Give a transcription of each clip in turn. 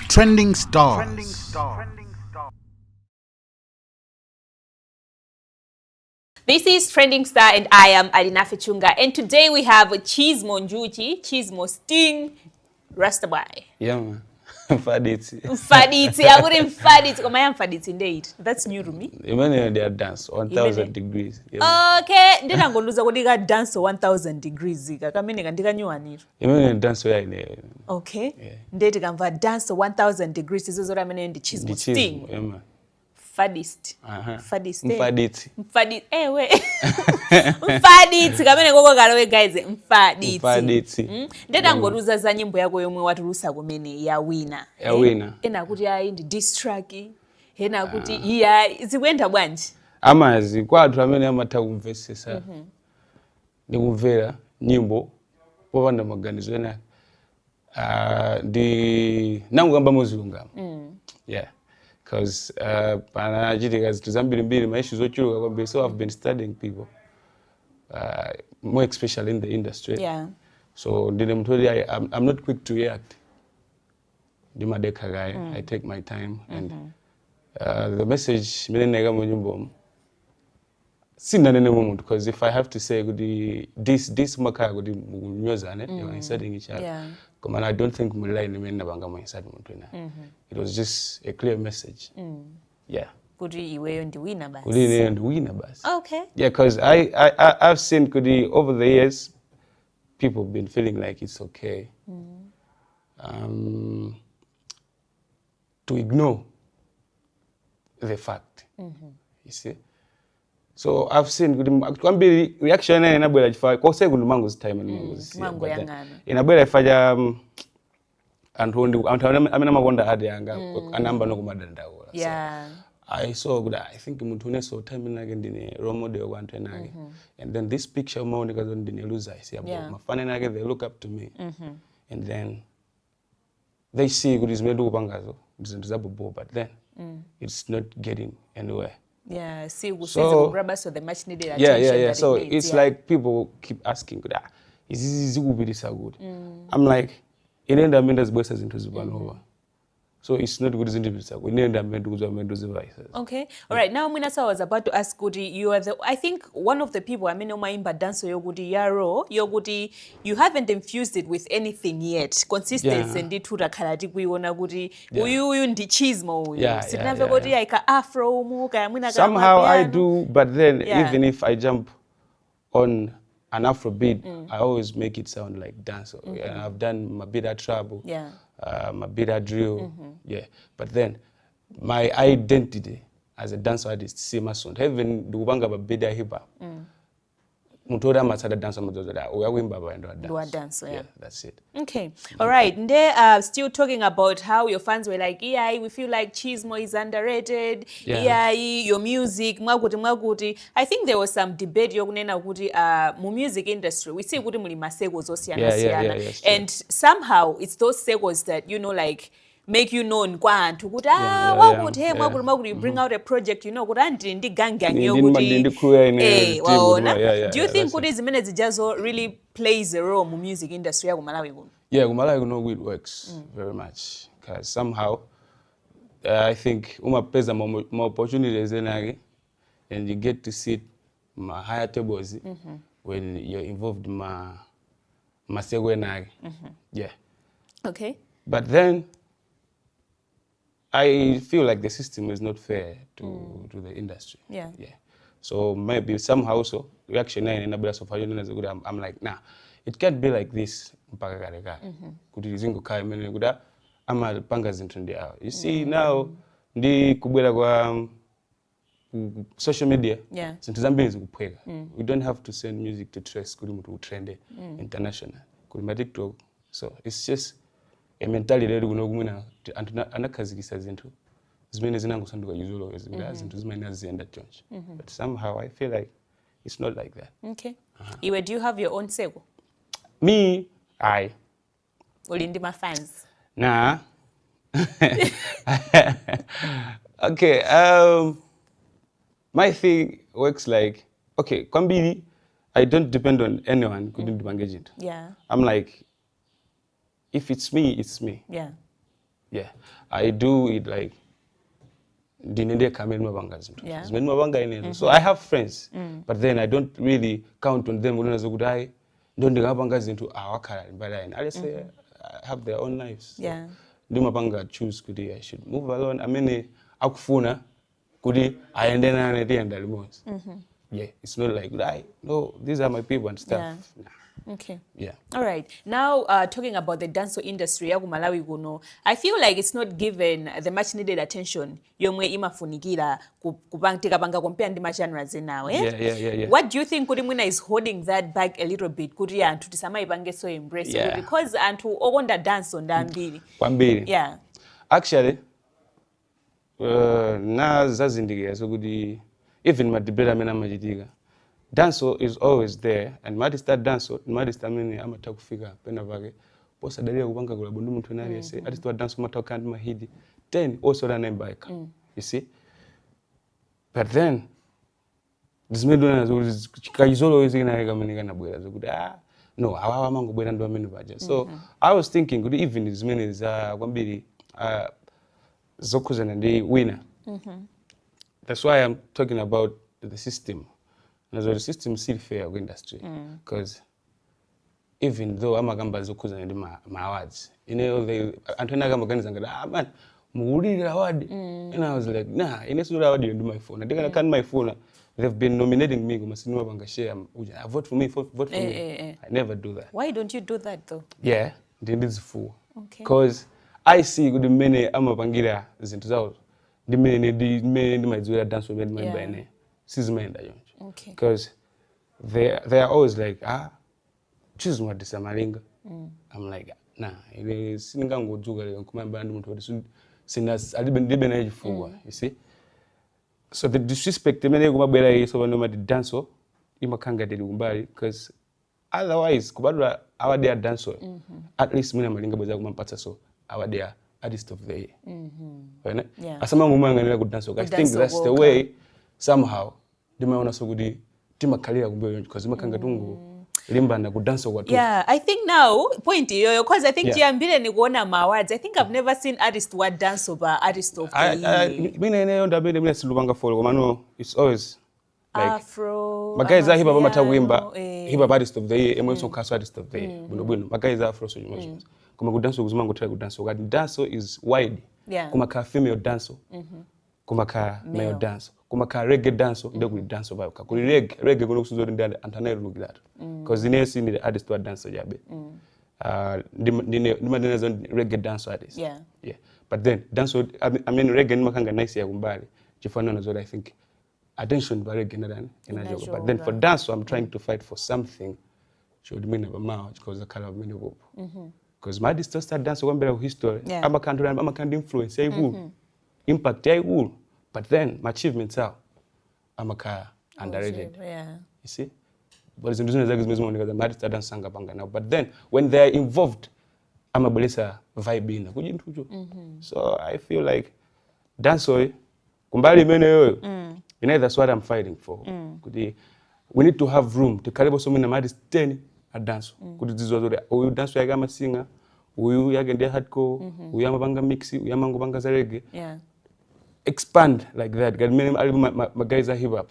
Trending stars. This is Trending Star and I am Alina Fichunga, and today we have Chismo Njuchi, Chismo Sting, Rastaboy. Yeah, man. Mfaditsi. Mfaditsi, I wouldn't Mfaditsi. Oh, I am Mfaditsi indeed. That's new to me. Imene their dance 1000 degrees. Yeah. Okay, ndina ngoluza kuti ka dance 1000 degrees ka kamene kandikanyuwanira. Imene dance ya ine. Okay. Yeah. Ndeti kamva dance 1000 degrees izo amene ndi Chismo Sting. Yeah, man. Fadist. Mfaditsi. Mfaditsi. Ewe. Mfaditsi kamene koko kalowe guys Mfaditsi. Mfaditsi. Ndeta ngoruza za nyimbo yako yomwe watulusa kumene ya Wina. Ya Wina. Ena kuti ayi ndi diss track. Ena kuti iya zikuenda bwanji. Amazi kwathu amene amatha kumvesesa. Ndikumvera nyimbo popanda maganizo ena. Ndi nangu kamba muzilungama. Yeah. Because panachitika zinthu zambirimbiri maissues ochuluka kwambiri, so I've been studying people, more especially in the industry. Yeah. So ndine mtu I'm not quick to react. Ndimadeka guy. I take my time and the message mine nega mu nyimbo sinanene mumuntu, because if I have to say this makaya kuti munyozane you insulting each other. Yeah. And I don't think muline mena banga mu inside muntu na. It was just a clear message. Yeah. Kuti iweyo ndi Wina basi. Kuti iweyo ndi Wina basi. Okay. Yeah, because I've seen kuti over the years people have been feeling like it's okay to ignore the fact. You see? So I've seen kwambiri reaction ene inabwera chifukwa kose kuti mango time and mango yangana. Inabwera ifaja anthu amene makonda adi yanga anamba nokumadandaula. Yeah. I saw good. I think munthu uneso time nake ndine role model kwa anthu enake. And then this picture maoneka zo ndine loser isi abo. Mafana nake they look up to me. And then they see kuti zimene ndikupangazo zinthu zabobo, but then it's not getting anywhere. Yeah, see, so the much needed attention. Yeah. So it's like people keep asking, is this good? I'm like, inenda menda zibwesa zintu zibanova. So it's not good as individual. We need them to do devices. Okay. All right. Now, Minasa was about to ask Gudi, you are I think one of the people, I mean, Omaimba dance Yogudi Yaro, Yogudi, you haven't infused it with anything yet. Consistency and ditura kaladiku yona Gudi, you ndi chismo. Yeah. Afro, somehow I do, but then even if I jump on an Afro beat, I always make it sound like dance. And I've done Mabida Trouble. Yeah. Mabida drill, but then my identity as a dance artist, sima sound. Heaven dubanga Mabida hip hop. Mutoda masada dance mazoda. We are going baba and dance. Yeah, that's it. Okay, all right. And they still talking about how your fans were like, yeah, we feel like Chismo is underrated. Yeah, your music, mwaguti. I think there was some debate yogunena guti mu music industry. We see guti muli masegos osiana. And somehow it's those segos that like make you known kwantu kuti mwakuti you bring out a project kuti andi ndi gang yokuti do you think kuti zimene zijazo really plays a role mu music industry ya kumalawi kuno? Yeah, kumalawi kuno it works very much, because somehow I think umapeza more opportunities enake, and you get to sit ma higher tables when you're involved ma masego enake. Yeah. Okay. But then I feel like the system is not fair to the industry. Yeah. So maybe somehow so reaction in a so I'm like, nah, it can't be like this. You see now ndi kubwera kwa social media. Yeah. We don't have to send music to Trace to trend international. So it's just a mentality that we know anakazikisa zintu zimene zinangosanduka usual zintu zimene azienda chonchi. But somehow I feel like it's not like that. Okay. Iwe, do you have your own sego? Me, I. Ulindi my fans. Nah. Okay. My thing works like, okay, kwambiri I don't depend on anyone couldn't do engagement. Yeah. I'm like, if it's me, it's me. Yeah. Yeah. I do it like dinende kameni mabanga zinto. Zimeni mabanga inezo. So I have friends, but then I don't really count on them. Unazo kudai don't ngabanga zinto awakhala mbalaini. I say have their own lives. So yeah. Ndi mabanga choose kudi I should move alone. I mean akufuna kudi aende na ndienda limos. Yeah, it's not like no, these are my people and stuff. Yeah. Nah. Okay. Yeah. All right. Now, talking about the dancehall industry, Malawi kuno, I feel like it's not given the much needed attention. Yomwe imafunikira kubantika banga compare ndi genres nawe. Yeah. What do you think Kurimwina is holding that back a little bit? Kuri antu tisama ibange so embrace because antu ogonda dance on dambiri. Kwambiri. Yeah. Actually, na zazindiga so kudi even madibera mena majidiga. Dancehall is always there, and start dancehall, start mini amata kufika pena vage. Posa dalia kubanga kula bundu mtu nani yase. Start dancehall mata kandi mahidi. Then also la naimbaika. You see? But then this made one as kaizolo always ina ega maniga na bwela. So good no, awa mango bwela ndo ameni baje. So I was thinking good even this many za kwambiri zokuza na ndi winner. That's why I'm talking about the system. And the system still fair in industry because even though amagamba zokuza ndi ma awards, you know they antena gamba ganizanga man muulira award and I was like nah inesu award ndi my phone ndika kan my phone they've been nominating me kumasinu banga share vote for me vote for me. I never do that. Why don't you do that though? Yeah, this is fool. Okay. Because I see good many amapangira zintu zawo ndi many maizuya dance with my bane sizimenda yonje. Okay. Because they are always like choose what this amalinga. I'm like nah ile sininga ngojuga le kumamba ndi muntu wadi sina alibe na yifugwa you see. So the disrespect mene kumabwera yi so bano di dance imakanga deli kumbali because otherwise kubadwa award ya dance at least mina malinga boza kumampatsa so award ya artist of the year. Right? Yeah. Asama ngumanga ku dance I think that's the way somehow dimaona so good timakalira kumbe because makanga tungu limbana ku dance kwa tu. Yeah, I think now point yoyo because I think jiambile ni kuona ma awards. I think I've never seen artist what dance over artist of the year. Mina ene ndabele mina silubanga follow komano it's always like Afro magaiza hip hop mata kuimba hip hop artist of the year emotion cast artist of the year buno magaiza afro so emotions kuma ku dance kuzuma ngotira ku dance kwa dance is wide kuma ka female dance kuma ka male dance kuma ka reggae dance ndo ku dance ba ka kuli reggae kuno kusuzori ndande antanero lugilatu because inesi ni the artist wa dance jabe ndima zone reggae dance artist. Yeah but then dance I mean reggae ni makanga nice ya kumbali chifano na zone I think attention by reggae na inajoga but then for dance I'm trying to fight for something should mean about now because the color of many group because my artist start dance kwambela history ama kind influence ya impact ya but then my achievements are amaka underrated. You see but it's ndio zake zimezimo nikaza my artist dance sanga panga now but then when they are involved amabolesa vibe ina kujintujo. So I feel like dance kumbali mene yoyo you know that's what I'm fighting for. We need to have room to karibu so many artists 10 at dance kuti zizozore uyu dance yaga masinga uyu yage ndi hardcore uyu amabanga mixi uyu amangobanga za reggae expand like that got many guys are hip hop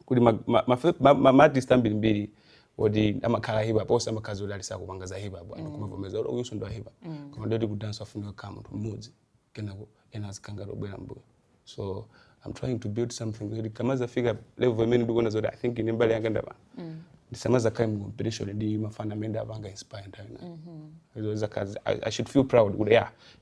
kuti ma artist ambiri wodi amakala hip hop osa makazo alisa kubanga za hip hop kumavomeza uyu so ndo hip hop kama ndodi ku dance afunika kama mtu mmoja kenako enazikanga robera mbo. So I'm trying to build something kama za figure level many do zoda I think in mbali yanga ndaba nisamaza kai competition ndi mafana menda banga inspired I should feel proud good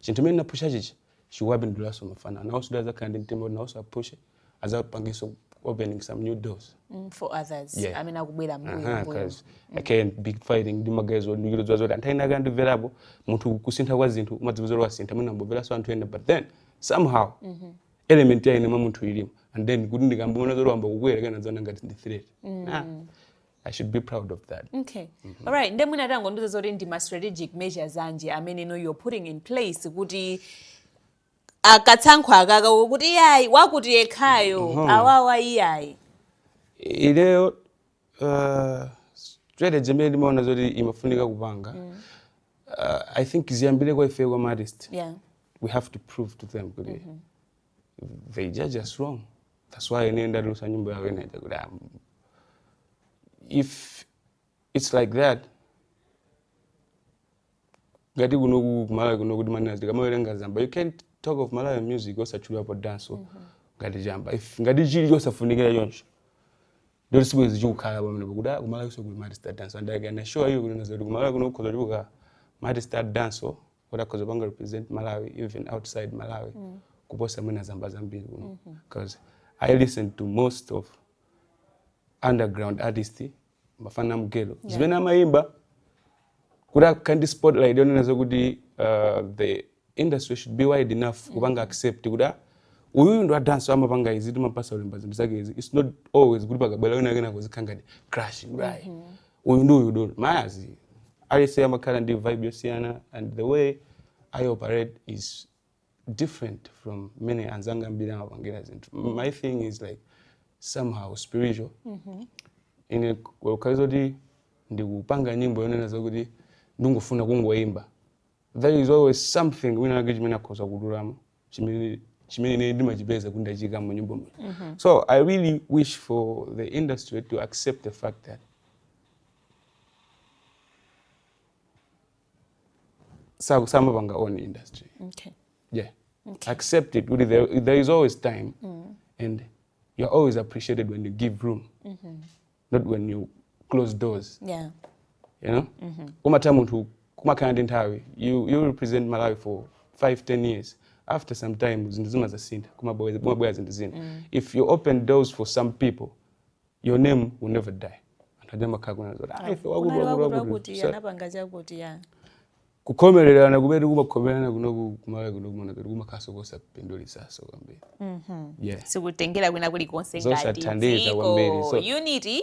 chintu mena pusha chichi shiwabe ndula so mafana na also does kind intimo na also push as out pangiso opening some new doors for others. I mean akubwela mbuyo because I can't be fighting ndi magazo ndiro zoda ntaina gandu verabo muntu kusintha kwa zinthu umadzibuzoro wasinta muna mbovela so anthu enda but then somehow element ya ine muntu ilimo and then kuti ndikambona zoro amba kukwera kana zona ngati ndi threat. I should be proud of that. Okay. All right. Ndemwe natango nduze zori ndi ma strategic measures anje I mean you're putting in place kuti akatsankho akaka ukuthi yayi wakuti ekhayo awawa iyayi ileo strategy mene ndimaona zoti imafunika kupanga I think ziyambire kwa ife kwa artist. Yeah. We have to prove to them that they judge us wrong. That's why nenda lusa nyumba yawe nenda. If it's like that, gati kuno kumala kuno kuti manazika kama werenga zamba, you can't talk of Malawi music osachulwa po dance so gati jamba. If ngati chili chosafunikira yoncho, don't suppose chikukhala pamene kuda kumala so kuti start dance, and I can assure you kuti nazo kumala kuno kukhoza chuka might start dance so what cause banga represent Malawi even outside Malawi kuposa mwina zamba zambiri kuno, because I listen to most of underground artists mafana mgelo zimene amaimba kuda kandi spotlight yonenazo kuti the industry should be wide enough kupanga accept kuda uyu ndo dance amapanga izi timapasa ulemba zinthu zake izi. It's not always kuti pakabwela wina kena kozikangati crash right uyu ndo uyu ndo mayazi I say amakhala ndi vibe yosiyana, and the way I operate is different from many anzanga mbili amapangira zinthu. My thing is like somehow spiritual. Ine ukazoti ndikupanga nyimbo yonenazo kuti ndingofuna kungoimba, there is always something wina chimene akhoza kudulamo chimene ndimachipeza kundachika mu nyimbo. So I really wish for the industry to accept the fact that some of our own industry. Okay. Yeah. Okay. Accept it. There is always time, and you're always appreciated when you give room, not when you close doors. Yeah. You know? You represent Malawi for 5-10 years. After some time, if you open doors for some people, your name will never die. Kukomererana kubera kumakomerana kuno kumawe kuno kumona kumakaso kosa pendoli saso kwambiri. Yeah. Sikutengera kwina kuli konse ngati kwambiri. So unity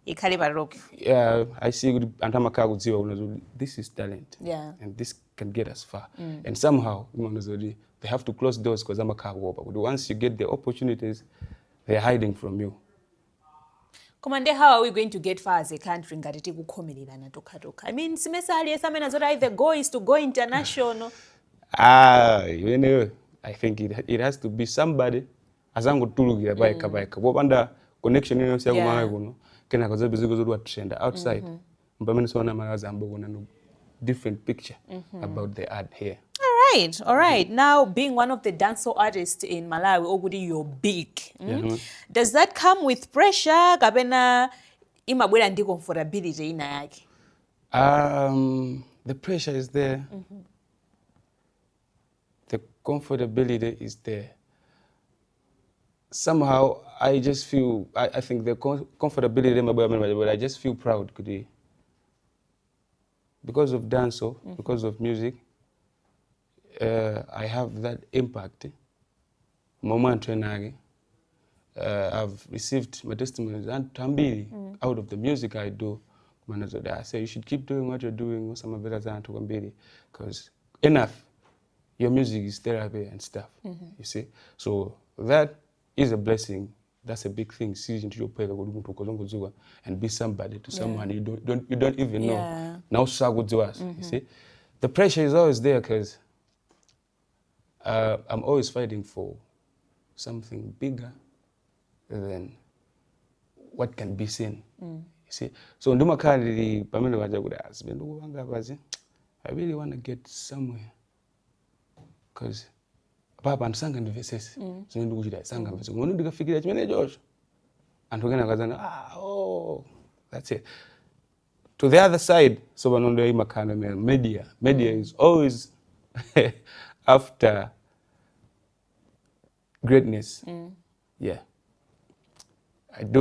ikhale paroko. Yeah, I see kuti anthu amakhala kudziwa unazo this is talent. Yeah. And this can get us far. And somehow unazo they have to close doors because amakhala kuopa. But once you get the opportunities, they are hiding from you. Komande, how are we going to get far as a country ngati tikukhomererana tokha? I mean, simesali esamena zoti the goal is to go international. You know, I think it has to be somebody azangotulukira paika popanda connection yonse yakumalawi kuno kena kaza biziko zoti trend outside mpamene sona malazi ambo kuna different picture about the art here. All right. Now, being one of the dancehall artists in Malawi, Ogudi, you're big. Does that come with pressure? Kapena imabwera ndi comfortability ina yake? The pressure is there. The comfortability is there. Somehow, I just feel, I think the comfortability, but I just feel proud today. Because of dancehall, because of music, I have that impact. I've received my testimonies and tambiri out of the music I do. I say you should keep doing what you're doing, because enough, your music is therapy and stuff. You see, so that is a blessing. That's a big thing. And be somebody to someone you don't even know. Now you see, the pressure is always there because I'm always fighting for something bigger than what can be seen. You see, so I really want to get somewhere because Papa and sang and verses. So you do that sang and verses. When you figure that you George, and we're gonna that's it. To the other side, so media is always after greatness. Yeah.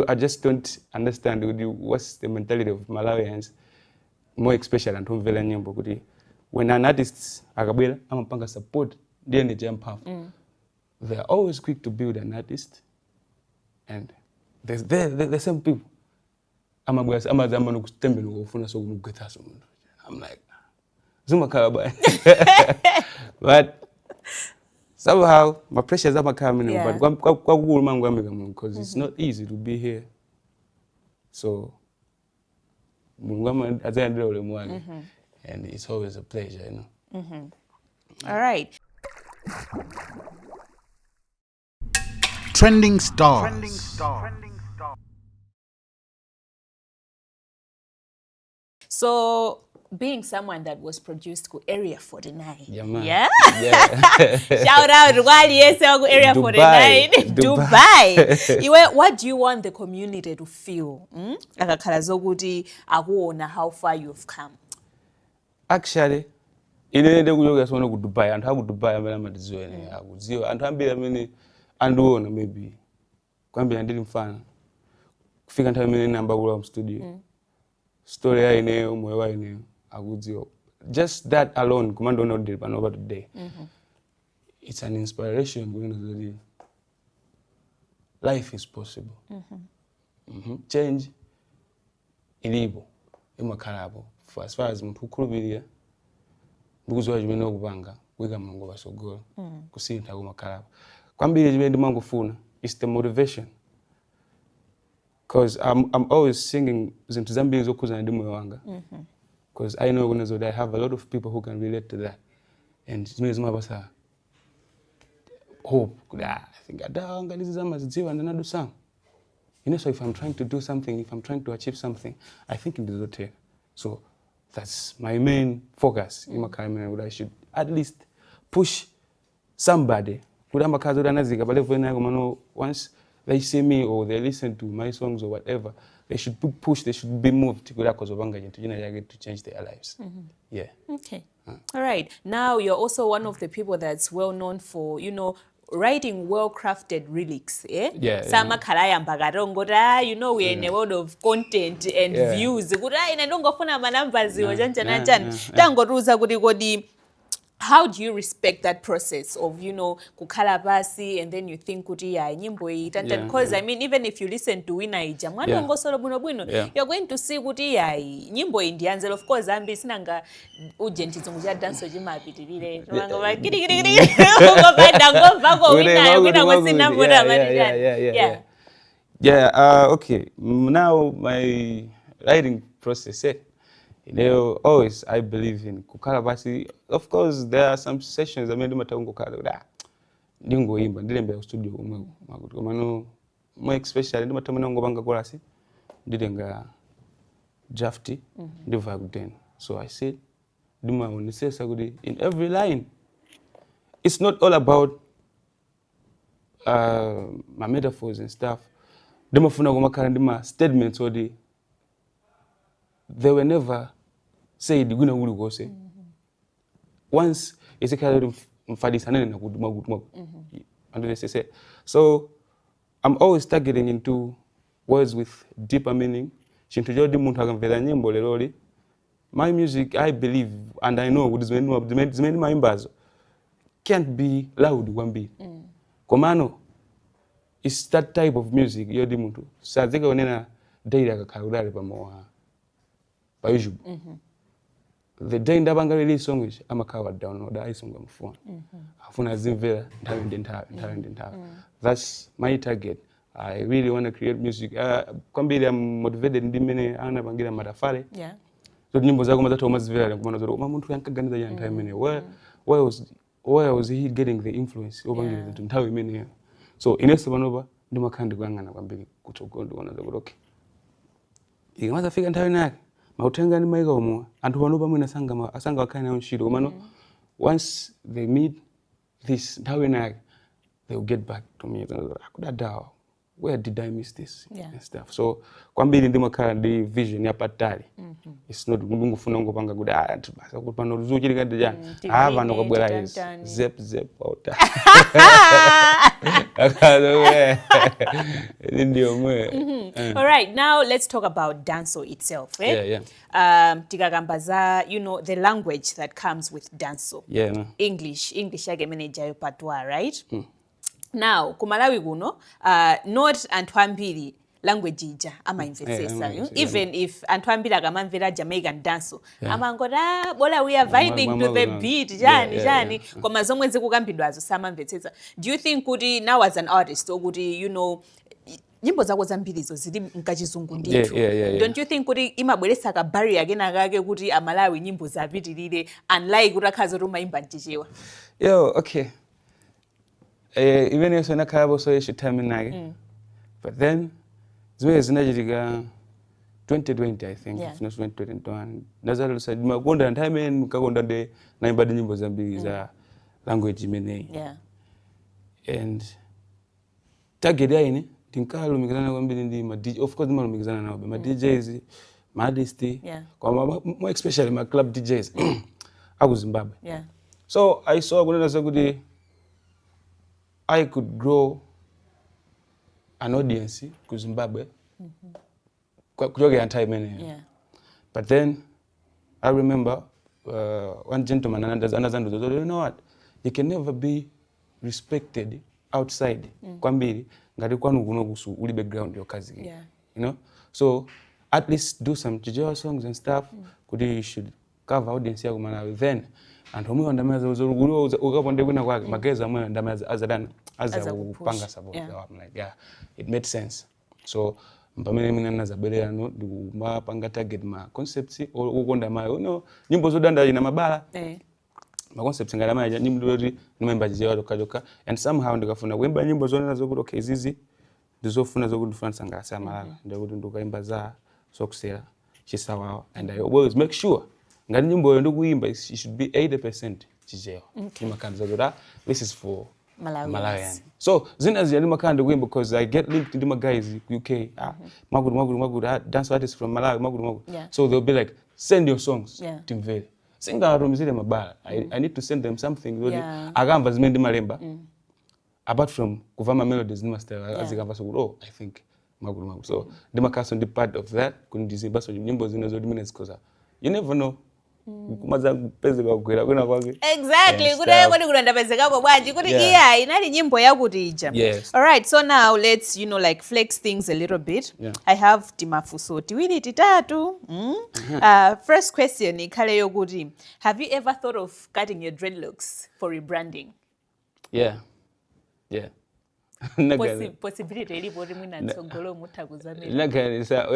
I just don't understand what's the mentality of Malawians, more especially and when an artist akabwera amapanga support then they jump up. They're always quick to build an artist, and there's the same people. I'm like, but somehow my pressures are coming, but because it's not easy to be here. So and it's always a pleasure, you know. All right. Trending stars. So, being someone that was produced to Area 49. Yeah, man. Yeah? Yeah. Shout out to Area 49. Dubai. What do you want the community to feel? Akakhala zokuthi akuona how far you've come. Actually, inende kuyoka sona ku Dubai, anthu aku Dubai amene amatiziwa ene akudziwa. Anthu ambiri amene andiona maybe kwambiri ndili mfana. Kufika nthawi imene namba kula mu studio. Story ya ineyo, moyo wa ineyo akudziwa. Just that alone, kumando no did pano today. It's an inspiration because life is possible. Change ilipo imakhalabo for as far as muthu ukhulupirira ndikuziwa chimene ukupanga kuyika mulungu pasogolo kusintha kumakhalabo kwambiri chimene ndimangofuna is the motivation, because I'm always singing zinthu zambiri zokhuzana ndi moyo wanga, because I know that I have a lot of people who can relate to that, and chimene zimapasa hope kuti I think adanga ndizamazidziwa ndinadusama. You know, so if I'm trying to do something, if I'm trying to achieve something, I think it is okay. So that's my main focus in my career. I should at least push somebody. Once they see me or they listen to my songs or whatever, they should be pushed, they should be moved to change their lives. Yeah. Okay. All right. Now you're also one of the people that's well known for, writing well-crafted lyrics, eh? Yeah. Sama kalaya mbagarongo, we're in a world of content and views. How do you respect that process of, kukhala basi and then you think kuti nyimbo itantan? Because I mean, even if you listen to Wina Ija, you're going to see kuti nyimbo indianzel. Of course, ambi sinanga ujentizungu ja dance jima apitirire. Okay. Now my writing process. Always I believe in kukhala basi. Of course, there are some sessions I made kukhala ndingoimba ndilembe studio umwe more especially ndimatamanongobanga chorus ndilenga draft ndiva kudena. So I said ndimaonesesa kuti in every line it's not all about my metaphors and stuff. Ndimafuna kumakhala ndima statements odi they were never said guna uli kose. Once it's a kind of mfadisana na kuduma. So I'm always targeting into words with deeper meaning. Chintujodi muntu akamvera nyimbo leloli. My music, I believe and I know with many maimbazo can't be loud one bit. Komano it's that type of music yodi muntu. Sazeka onena daily akakaludale pamoa. By usual. The day ndabanga release song which amakawa download I song on phone. Afuna zimvera nthawi. That's my target. I really want to create music. Kwambiri I'm motivated ndimene anapangira matafale. Yeah. So nyimbo zako mazathu mazivera kumana zoro muntu yankaganiza ya nthawi imene. Where was he getting the influence opangira zintu nthawi imene. So inese panopa ndimakhandi kuyangana kwambiri kutsogolo kuona kuti okay. Ikamaza fika nthawi nake mautenga ni maika omo anthu panopa mwina asanga wakhale nayo ntchito komano once they meet this nthawi nake they will get back to me akudadawa where did I miss this and stuff. So kwambiri ndimakhala ndi vision yapatali. It's not ngufuna ngopanga kuti anthu basa kuti pano ruzuchilika ndijani vano kwabwera izi zep out. All right, now let's talk about dancehall itself. Tikakambaza, the language that comes with dancehall. English agemenejayo patwa, right? Now, kumalawi kuno, not anthu ambiri language ija amaimvetsesa. Even if anthu ambiri akamamvera Jamaican dancehall, amangoti bola we are vibing to the beat, jani. Koma zomwe zikukambidwazo samamvetsesa. Do you think kuti now as an artist, or kuti, nyimbo zako zambirizo zili mkachizungu ndithu. Don't you think kuti imabweretsa ka barrier kake kuti amalawi nyimbo zapitirire unlike kuti akhaza kuti umayimba mchichewa? Okay. Even if I nakhala so issue time nake. But then zimene zinachitika 2020 I think, if not 2021. Nazalo said makonda time nkakonda de naimba nyimbo zambiri za language imene. And target yaine tinkalumikizana kwambiri ndi ma DJ, of course malumikizana nawo ma DJs, ma artists, more especially ma club DJs aku Zimbabwe. So I saw kunena zakuti I could grow an audience ku Zimbabwe kutoka time ene. But then I remember one gentleman anazanduza, you know what, you can never be respected outside kwambiri ngati kwanu kuno kusu uli background yo kazi. You know, so at least do some chichewa songs and stuff kuti you should cover audience yako Malawi. Then and homwe ndamaza uzuruguru ukaponde kuna kwake mageza mwe ndamaza azadana azakupanga support. I'm like it made sense. So mpamene mina nazabelera no ndimapanga target ma concepts ukonda mayo nyimbo zodanda ina mabala ma concepts ngala maja nyimbo lori nimemba jijewa toka and somehow ndikafuna kuimba nyimbo zonena zokuti okay zizi ndizofuna zokuti France ngasa Malawi ndikuti ndikaimba za sokusera chisawawa and I always make sure ngati nyimbo yo ndikuimba it should be 80% chijewa. Nimakanza zoda this is for Malawian. So zina ziyani makanda kuimba because I get linked to my guys UK. Maguru dance artists from Malawi maguru. So they'll be like send your songs to Mvele. Singa rumizile mabala. I need to send them something really. Agamba zimendi malemba. Apart from kuvama melodies nima style azikamba so I think maguru. So ndimakaso ndi part of that kundiziba so nyimbo zina zo minutes cause you never know. Exactly. All right, so now let's like flex things a little bit. I have timafuso tiwili titatu. First question ikale yokuti, have you ever thought of cutting your dreadlocks for rebranding? Yeah. Possibility ilipo ri mwina tsogolo mutakuzamira. Naganisa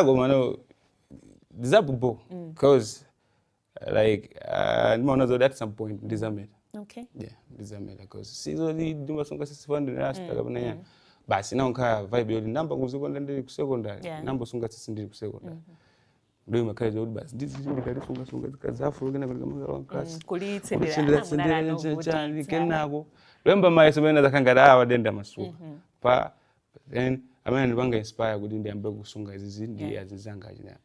Gomano, disabled because like at some point disable. Okay. Yeah, disable because seasonally duma songa sisifandi rasta kabana basi na onka vibe yoli namba kuzikonda ndi secondary namba songa sisindi ku secondary ndio makaje yoli basi ndi kali songa kazafu ngena kama class kulitsendera chani kenako lemba mai semena zakangara awadenda masuka pa then amene ndipanga inspire kuti ndiyambe kusunga izizi ndi azizanga achina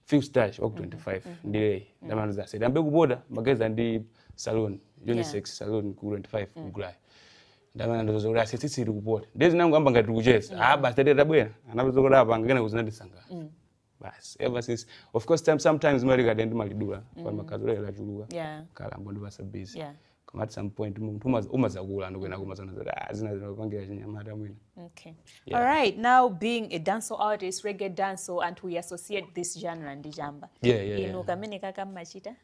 few stash of 25 ndile ndamano za said ambe kuboda mageza ndi salon unisex salon ku 25 kugula ndamana ndozo la sisi kuboda ndezi nangu amba ngati kucheza basi tete bwena anazokola apa ngena kuzinandisanga basi ever since of course sometimes marika ndi malidula kwa makazole la chuluka kala ngondo basa busy at some point umazakula ndokwena kumazana zina zinapangira chinyamata mwina. Okay. All right, now being a dancehall artist, reggae dancehall, and we associate this genre ndi jamba. Ino kamene kaka machita?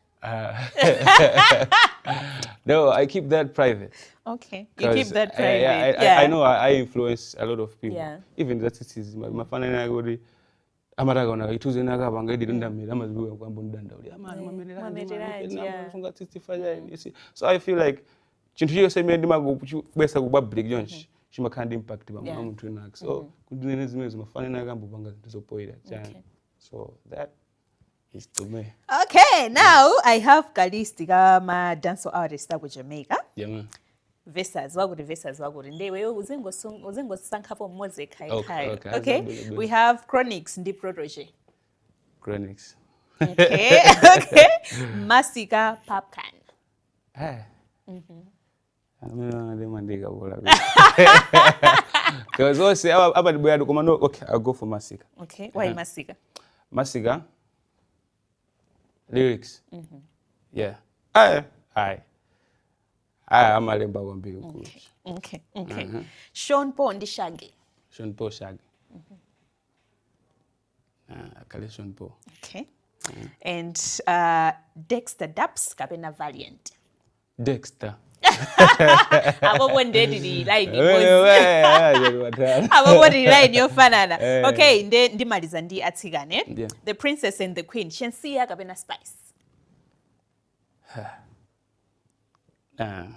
No, I keep that private. Okay. You keep that private. I know I influence a lot of people. Even that is my fan na godi amaraga ona ituze naka banga idinda mira mazuwa kwambo ndanda uli amana mamerera funga 65 you see. So I feel like chintu yose ndima kubesa kubwa break jonshi shima kandi impact ba muntu ina so kudine zimwe zimafana na kambo banga zizopoira cyane. So that is to me. Okay, now I have Kalisti kama dancehall artist ku Jamaica. Yeah man. Verses wakuti ndewe uzengo sankhapo mmoze kai. Okay. We have Chronics ndi Protege. Chronics. Okay. Masika Popcan. Mandiga bola. Because also abadi boya komano okay I'll go for Masika. Okay. Why Masika? Masika lyrics. Yeah. I'm a lemba wambili ukuluchi. Okay. Sean Paul ndi Shaggy. Sean Paul Shaggy. Kale Sean Paul. Okay. And Dexter Daps kapena Valiant. Dexter. Apopo ndedi line apopo ndi line yofanana. Okay, ndimaliza ndi atsikane. The Princess and the Queen, Shenseea kapena Spice?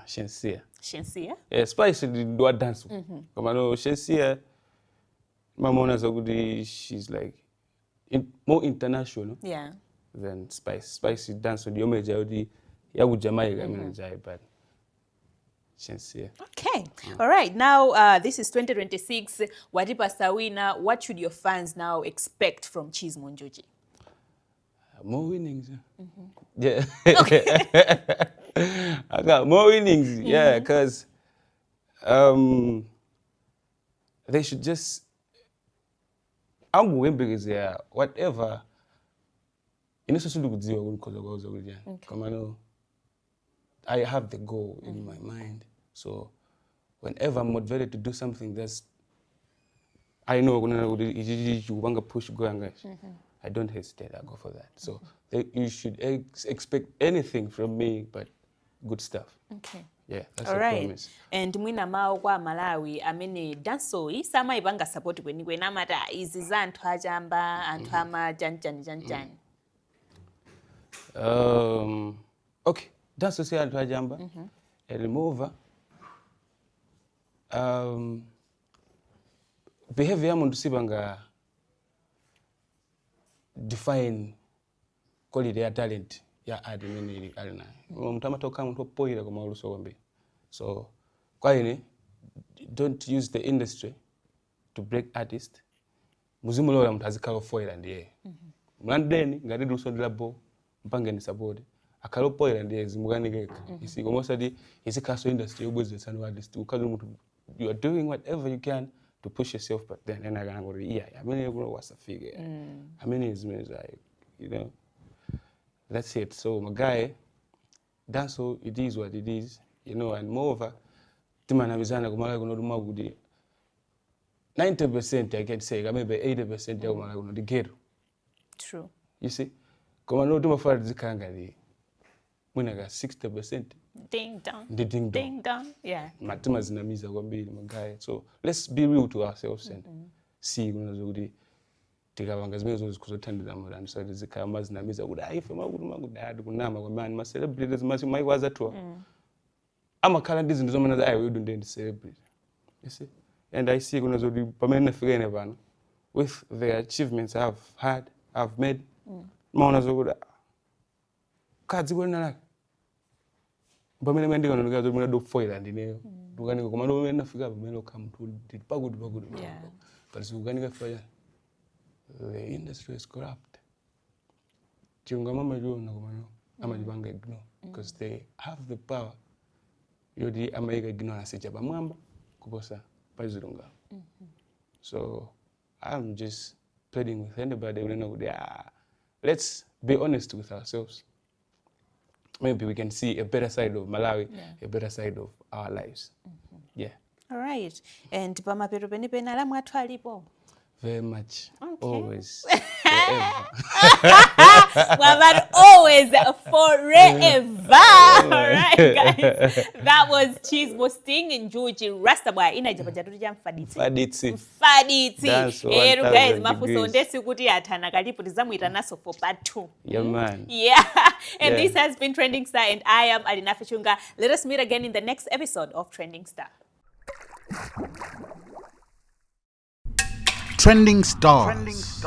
Shenseea. Shenseea? Yeah, Spice do a dance. Kama no Shenseea mamona zakuti she's like more international than Spice. Spice dance with yomeja udi yaku Jamaica but Shenseea. Okay. All right. Now this is 2026. Watipa Sawina, what should your fans now expect from Chismo Njuchi? More winnings. Yeah. Okay. I got more winnings. Yeah, because they should just I'm going because whatever I have the goal in my mind. So whenever I'm motivated to do something that's I know you push go I don't hesitate, I go for that. So you should expect anything from me but good stuff. Okay. Yeah, that's all a right. promise. And mwina mawu kwa Malawi amene danso isama ibanga support kweni namata izi za anthu achamba anthu ama janjani. Okay, danso si anthu achamba. Moreover, behavior ya muntu sibanga define quality ya talent ya art imene alina. Muntu amatoka muntu opoira koma uluso kwambiri. So kwa ine don't use the industry to break artists. Muzimulola muntu azikhala ofoira ndiye. Mlandeni ngati luso ndilabo mpange ni support. Akhala opoira ndiye zimukanikeka. Isi komosa di izikaso industry yobwezesana artist. Ukhala muntu you are doing whatever you can to push yourself, but then I go, yeah, I mean, you was a figure. I mean, it's like, you know, that's it. So my guy, that's all. It is what it is, you know. And moreover, 90% I can say, maybe 80% the ghetto. True. You see, come on, no for the kanga. When I got 60%. Ding dong. Ding dong. Yeah. Matuma zinamiza kwambiri magaya. So let's be real to ourselves and see kunazudi tikavanga zimene zikuzothandiza murani so zikama zinamiza kuti aife makudadi kunama kwamani ma celebrities maikwaza tour. Amakhala ndi zinthu zomwe I will do ndi celebrity. You see? And I see kunazudi pamene nafika ine pano with the achievements I've made. Maona zokuda kadzi kwena lake. Pamene mwendika noneka zomwe do foil ndineyo. Dukanika komando pamene nafika pamene come to pagudu. Yeah. But dukanika fire. The industry is corrupt. Chunga mama jona komano amajibanga ignore because they have the power. Yodi amaiga ignore asija bamwamba kuposa pazirunga. So I'm just pleading with anybody let's be honest with ourselves. Maybe we can see a better side of Malawi, a better side of our lives. Yeah. All right. And pamapeto penipeni alamu athu alipo? Very much. Okay. Always. Forever. But always forever. All right, guys. That was Chismo Sting Njuchi Rastaboy. Ina japajatu jam Faditsi. Ero guys, mafuso ndesi kuti atana kalipo tizamuita naso for part 2. Yeah, man. Yeah. And this has been Trending Star and I am Alina Fichunga. Let us meet again in the next episode of Trending Star. Trending Stars.